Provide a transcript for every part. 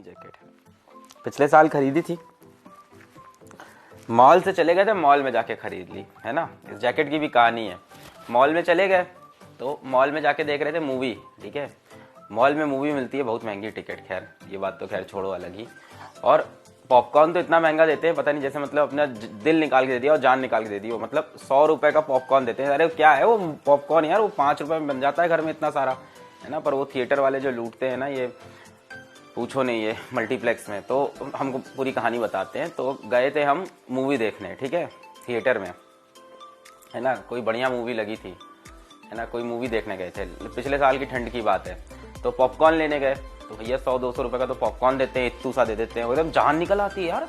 Jacket, पिछले साल खरीदी थी, मॉल से चले गए थे, मॉल में जाके खरीद ली है ना। इस जैकेट की भी कहानी है। मॉल में चले गए तो मॉल में जाके देख रहे थे मूवी, ठीक है। मॉल में मूवी मिलती है बहुत महंगी टिकट, खैर ये बात तो खैर छोड़ो अलग ही। और पॉपकॉर्न तो इतना महंगा देते हैं, पता नहीं, जैसे मतलब अपना दिल निकाल के दे दिया और जान निकाल के दे दी हो। मतलब 100 रुपए का पॉपकॉर्न देते हैं। अरे क्या है वो पॉपकॉर्न यार, वो 5 रुपए में बन जाता है घर में इतना सारा, है ना। पर वो थिएटर वाले जो लूटते हैं ना, ये पूछो नहीं, ये मल्टीप्लेक्स में। तो हमको पूरी कहानी बताते हैं। तो गए थे हम मूवी देखने, ठीक है, थिएटर में, है ना। कोई बढ़िया मूवी लगी थी, है ना, कोई मूवी देखने गए थे, पिछले साल की ठंड की बात है। तो पॉपकॉर्न लेने गए तो भैया 100-200 रुपए का तो पॉपकॉर्न देते हैं, इतू सा दे देते हैं, एकदम जान निकल आती है यार।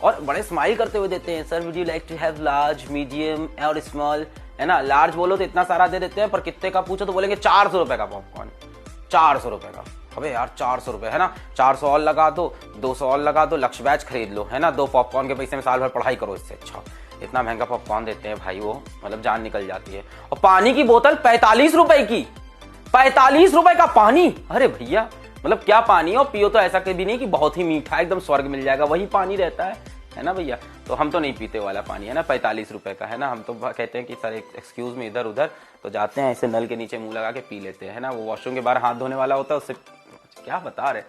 और बड़े स्माइल करते हुए देते हैं, sir would you like to have large, medium और स्मॉल, है ना। लार्ज बोलो तो इतना सारा दे देते हैं, पर कितने का पूछो तो बोलेंगे 400 रुपए का पॉपकॉर्न, 400 रुपए का। अबे यार 400 रुपए, है ना, 400 और लगा दो, 200 और लगा दो, लक्ष्य बैच खरीद लो, है ना। 2 पॉपकॉर्न के पैसे में साल भर पढ़ाई करो, इससे अच्छा। इतना महंगा पॉपकॉर्न देते हैं भाई, वो मतलब जान निकल जाती है। और पानी की बोतल 45 रुपए की, 45 रुपए का पानी। अरे भैया मतलब क्या पानी हो, पियो तो ऐसा कभी नहीं कि बहुत ही मीठा एकदम स्वर्ग मिल जाएगा, वही पानी रहता है ना भैया। तो हम तो नहीं पीते वाला पानी, है ना, 45 रुपए का, है ना। हम तो कहते हैं कि सर एक्सक्यूज में इधर उधर, तो जाते हैं ऐसे नल के नीचे मुंह लगा के पी लेते हैं, है ना। वो वॉशरूम के बाहर हाथ धोने वाला होता है, उससे क्या बता रहे,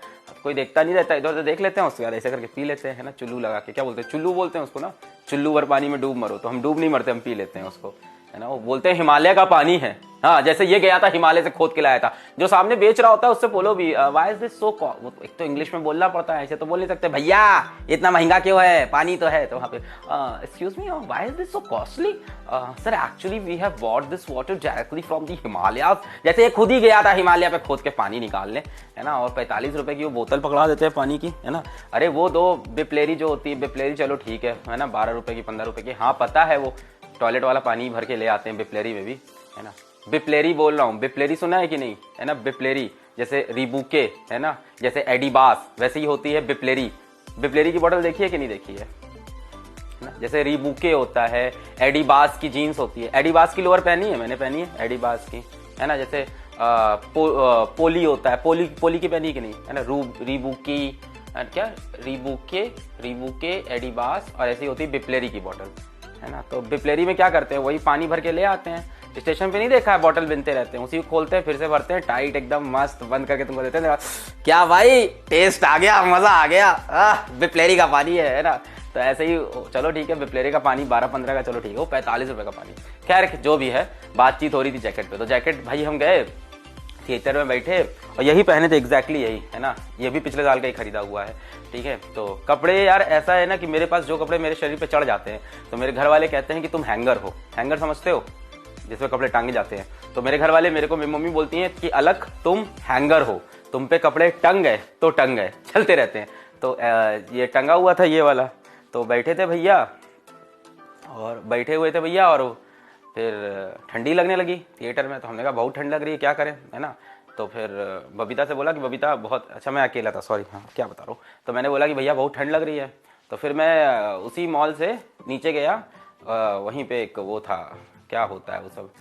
कोई देखता नहीं रहता, इधर उधर देख लेते हैं, उसके बाद ऐसे करके पी लेते हैं, है ना। चुल्लू लगा के, क्या बोलते हैं, चुल्लू बोलते हैं उसको ना, चुल्लू भर पानी में डूब मरो। तो हम डूब नहीं मरते, हम पी लेते हैं उसको, है ना। वो बोलते हैं हिमालय का पानी है, हाँ, जैसे ये गया था हिमालय से खोद के लाया था। जो सामने बेच रहा होता है उससे बोलो भी why is this so cost, वो एक तो इंग्लिश में बोलना पड़ता है, ऐसे तो बोल नहीं सकते भैया इतना महंगा क्यों है, पानी तो है। तो वहाँ पे excuse me why is this so costly, sir actually we have bought this water directly from the Himalaya. जैसे ये खुद ही गया था हिमालय पे खोद के पानी निकालने, है ना। और 45 रुपए की वो बोतल पकड़ा देते हैं पानी की, है ना। अरे वो 2 बिप्लेरी जो होती है, बिप्लेरी चलो ठीक है ना, 12 रुपए की, 15 रुपए की, हाँ पता है, वो टॉयलेट वाला पानी भर के ले आते हैं बिप्लेरी में भी, है ना। बिप्लेरी बोल रहा हूँ, बिप्लेरी सुना है कि नहीं, है ना। बिप्लेरी जैसे रीबूके, है ना, जैसे एडिबास, वैसे ही होती है बिप्लेरी। बिप्लेरी की बोतल देखी है कि नहीं देखी है ना। जैसे रीबूके होता है, एडिबास की जीन्स होती है, एडिबास की लोअर पहनी है मैंने, पहनी है एडिबास की, है ना। जैसे पोली होता है, पोली की पहनी कि नहीं, है ना। रीबूकी, क्या, रीबूके एडिबास, और ऐसी होती है बिप्लेरी की बोतल, है ना। तो बिप्लेरी में क्या करते हैं, वही पानी भर के ले आते हैं। स्टेशन पे नहीं देखा है, बॉटल बिनते रहते हैं, उसी को खोलते हैं, फिर से भरते हैं, टाइट एकदम मस्त बंद करके तुमको देते हैं। क्या भाई टेस्ट आ गया, मजा आ गया, बिप्लेरी का पानी है ना। तो ऐसे ही चलो ठीक है, बिप्लेरी का पानी 12-15 का, चलो ठीक है, वो 45 रुपए का पानी। खैर जो भी है, बातचीत हो रही थी जैकेट पे। तो जैकेट भाई हम गए थिएटर में बैठे और यही पहने थे, एग्जैक्टली यही, है ना। ये भी पिछले साल का ही खरीदा हुआ है, ठीक है। तो कपड़े यार ऐसा है ना कि मेरे पास जो कपड़े मेरे शरीर पे चढ़ जाते हैं, तो मेरे घर वाले कहते हैं कि तुम हैंगर हो। हैंगर समझते हो, जिसमें कपड़े टांगे जाते हैं। तो मेरे घर वाले मेरे को, मेरी मम्मी बोलती हैं कि अलग तुम हैंगर हो, तुम पे कपड़े टंग गए तो टंग गए, चलते रहते हैं। तो ये टंगा हुआ था ये वाला। तो बैठे थे भैया, और बैठे हुए थे भैया, और फिर ठंडी लगने लगी थिएटर में। तो हमने कहा बहुत ठंड लग रही है, क्या करें, है ना। तो फिर बबीता से बोला कि बबीता बहुत, अच्छा मैं अकेला था, सॉरी, हाँ क्या बता रहा हूँ। तो मैंने बोला कि भैया बहुत ठंड लग रही है। तो फिर मैं उसी मॉल से नीचे गया, वहीं पे एक वो था, क्या होता है वो सब,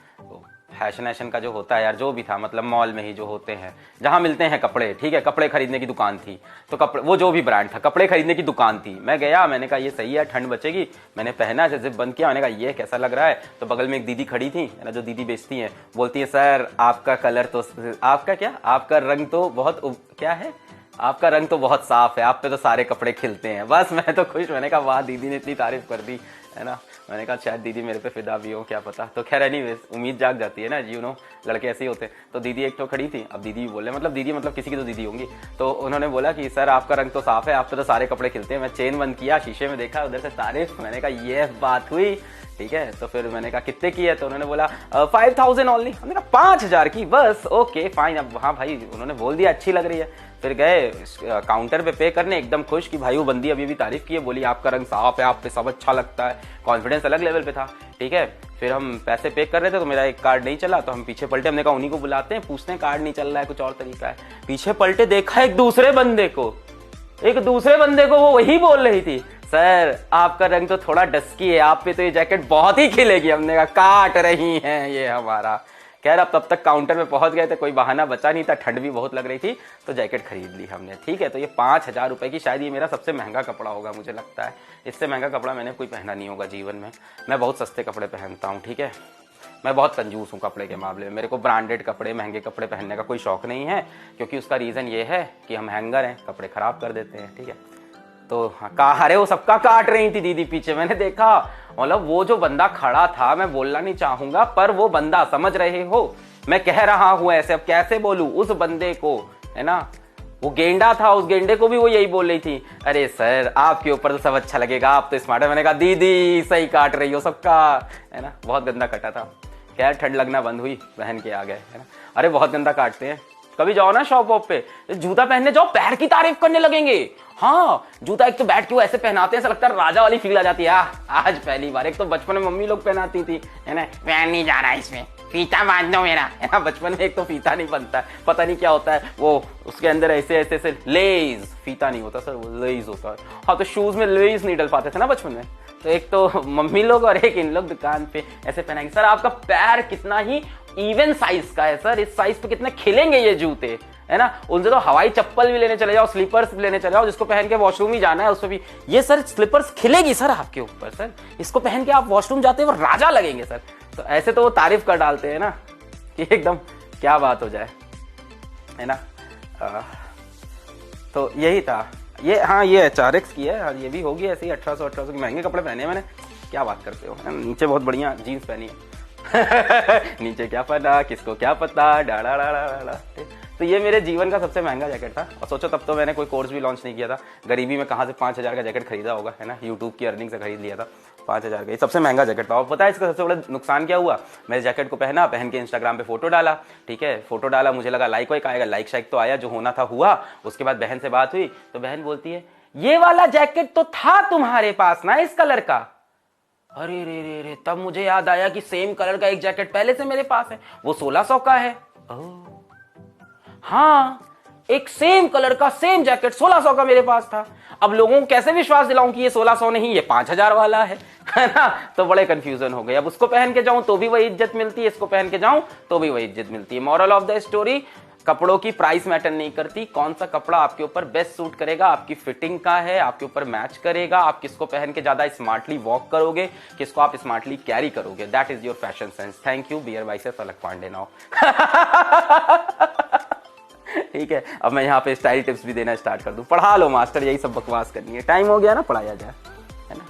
फैशन का जो होता है यार, जो भी था, मतलब मॉल में ही जो होते हैं, जहाँ मिलते हैं कपड़े, ठीक है, कपड़े खरीदने की दुकान थी। तो कपड़े, वो जो भी ब्रांड था, कपड़े खरीदने की दुकान थी। मैं गया, मैंने कहा ये सही है, ठंड बचेगी। मैंने पहना, जिप बंद किया, मैंने कहा ये कैसा लग रहा है। तो बगल में एक दीदी खड़ी थी, है ना, जो दीदी बेचती हैं, बोलती है सर आपका कलर तो, आपका क्या, आपका रंग तो बहुत, क्या है, आपका रंग तो बहुत साफ है, आप पे तो सारे कपड़े खिलते हैं। बस मैं तो खुश, मैंने कहा वाह दीदी ने इतनी तारीफ कर दी, है ना। मैंने कहा शायद दीदी मेरे पे फिदा भी हो, क्या पता। तो खैर एनीवेज, उम्मीद जाग जाती है ना, यू नो, लड़के ऐसे ही होते हैं। तो दीदी एक तो खड़ी थी, अब दीदी भी बोले, मतलब दीदी मतलब किसी की तो दीदी होंगी। तो उन्होंने बोला कि सर आपका रंग तो साफ है, आप पे तो सारे कपड़े खिलते हैं। मैं चेन बंद किया, शीशे में देखा, उधर से तारीफ, मैंने कहा ये बात हुई, ठीक है। तो फिर मैंने कहा कितने की है, तो उन्होंने बोला 5000 ओनली। हमने कहा 5000 की, बस ओके फाइन। अब हाँ भाई उन्होंने बोल दिया अच्छी लग रही है। फिर गए काउंटर पे करने, एकदम खुश कि भाई वो बंदी अभी भी तारीफ की है, बोली आपका रंग साफ है, आप पे सब अच्छा लगता है। कॉन्फिडेंस अलग लेवल पे था, ठीक है। फिर हम पैसे पे कर रहे थे, तो मेरा एक कार्ड नहीं चला, तो हम पीछे पलटे, हमने कहा उन्हीं को बुलाते हैं, पूछते हैं कार्ड नहीं चल रहा है, कुछ और तरीका है। पीछे पलटे, देखा एक दूसरे बंदे को, वो वही बोल रही थी, सर आपका रंग तो थोड़ा डस्की है, आप पे तो ये जैकेट बहुत ही खिलेगी। हमने कहा काट रही हैं ये हमारा, खैर अब तब तक काउंटर में पहुंच गए थे, कोई बहाना बचा नहीं था, ठंड भी बहुत लग रही थी, तो जैकेट खरीद ली हमने। ठीक है, तो ये 5,000 रुपए की, शायद ये मेरा सबसे महंगा कपड़ा होगा मुझे लगता है। इससे महंगा कपड़ा मैंने कोई पहना नहीं होगा जीवन में। मैं बहुत सस्ते कपड़े पहनता हूँ, ठीक है, मैं बहुत कंजूस हूँ कपड़े के मामले में। मेरे को ब्रांडेड कपड़े, महंगे कपड़े पहनने का कोई शौक नहीं है, क्योंकि उसका रीज़न ये है कि हम हैंगर हैं, कपड़े खराब कर देते हैं। ठीक है, तो अरे वो सबका काट रही थी दीदी पीछे, मैंने देखा। मतलब वो जो बंदा खड़ा था, मैं बोलना नहीं चाहूंगा, पर वो बंदा, समझ रहे हो, मैं कह रहा हूं ऐसे, अब कैसे बोलूं उस बंदे को, है ना, वो गेंडा था, उस गेंडे को भी वो यही बोल रही थी, अरे सर आपके ऊपर तो सब अच्छा लगेगा, आप तो स्मार्ट है। मैंने कहा दीदी सही काट रही हो सबका, है ना, बहुत गंदा कटा था। खैर ठंड लगना बंद हुई, पहन के आ गए, है ना। अरे बहुत गंदा काटते हैं। कभी जाओ ना शॉप वॉप पे, जूता पहनने जाओ, पैर की तारीफ करने लगेंगे। हाँ, जूता एक तो बैठ के वो ऐसे पहनाते हैं, ऐसा लगता है राजा वाली फील आ जाती है। आज पहली बार, एक तो बचपन में मम्मी लोग पहनाती थी, है ना, पहन नहीं जा रहा है इसमें, फीता बांध दो मेरा, है ना। बचपन में एक तो फीता नहीं बनता, पता नहीं क्या होता है वो, उसके अंदर ऐसे ऐसे ऐसे लेज, फीता नहीं होता सर, वो लेज होता है। हाँ, तो शूज में लेज नहीं डल पाते थे ना बचपन में, तो एक तो मम्मी लोग और एक इन लोग दुकान पे ऐसे पहनाएंगे। सर आपका पैर कितना ही इवन साइज का है सर, इस साइज पे कितने खिलेंगे ये जूते, है ना। उनसे तो हवाई चप्पल भी लेने चले जाओ, स्लीपर्स भी लेने चले जाओ, जिसको पहन के वॉशरूम ही जाना है उसको भी, ये सर स्लीपर्स खिलेगी सर आपके ऊपर सर, इसको पहन के आप वॉशरूम जाते हो राजा लगेंगे सर। तो ऐसे तो वो तारीफ कर डालते हैं ना कि एकदम क्या बात हो जाए, है ना। तो यही था ये। हाँ, ये HRX की है, ये भी होगी ऐसे ही 1800 के महंगे कपड़े पहने हैं मैंने, क्या बात करते हो। नीचे बहुत बढ़िया जीन्स पहनी है नीचे क्या पता, किसको क्या पता, डाड़ा डाड़ा डाड़ा। तो ये मेरे जीवन का सबसे महंगा जैकेट था। और सोचो तब तो मैंने कोई कोर्स भी लॉन्च नहीं किया था, गरीबी में कहाँ से 5,000 का जैकेट खरीदा होगा, है ना, यूट्यूब की अर्निंग से खरीद लिया था 5,000 का। ये सबसे महंगा जैकेट था। और पता है इसका सबसे बड़ा नुकसान क्या हुआ, मैं जैकेट को पहन के इंस्टाग्राम पे फोटो डाला, ठीक है, फोटो डाला, मुझे लगा लाइक वाइक आएगा, लाइक शाइक तो आया, जो होना था हुआ। उसके बाद बहन से बात हुई तो बहन बोलती है, ये वाला जैकेट तो था तुम्हारे पास ना इस कलर का। अरे रे रे रे, तब मुझे याद आया कि सेम कलर का एक जैकेट पहले से मेरे पास है, वो 1600 का है। हाँ, एक सेम कलर का सेम जैकेट 1600 का मेरे पास था। अब लोगों को कैसे विश्वास दिलाऊं कि ये 1600 नहीं, ये 5000 वाला है ना। तो बड़े कंफ्यूजन हो गए। अब उसको पहन के जाऊं तो भी वही इज्जत मिलती है, इसको पहन के जाऊं तो भी वही इज्जत मिलती है। मॉरल ऑफ द स्टोरी, कपड़ों की प्राइस मैटर नहीं करती, कौन सा कपड़ा आपके ऊपर बेस्ट सूट करेगा, आपकी फिटिंग का है, आपके ऊपर मैच करेगा, आप किसको पहन के ज्यादा स्मार्टली वॉक करोगे, किसको आप स्मार्टली कैरी करोगे, that is your fashion sense. Thank you, बियर बाई से अलग पांडे नाउ। ठीक है, अब मैं यहाँ पे स्टाइल टिप्स भी देना स्टार्ट कर दूं। पढ़ा लो मास्टर, यही सब बकवास करनी है, टाइम हो गया ना, पढ़ाया जाए, है ना।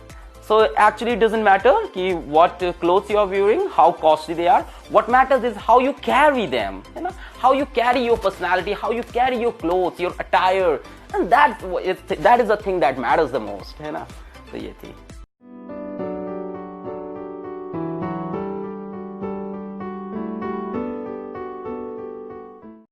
So actually it doesn't matter कि what clothes you are wearing, how costly they are. What matters is how you carry them, है ना, how you carry your personality, how you carry your clothes, your attire, and that is the thing that matters the most, है ना। तो ये थी।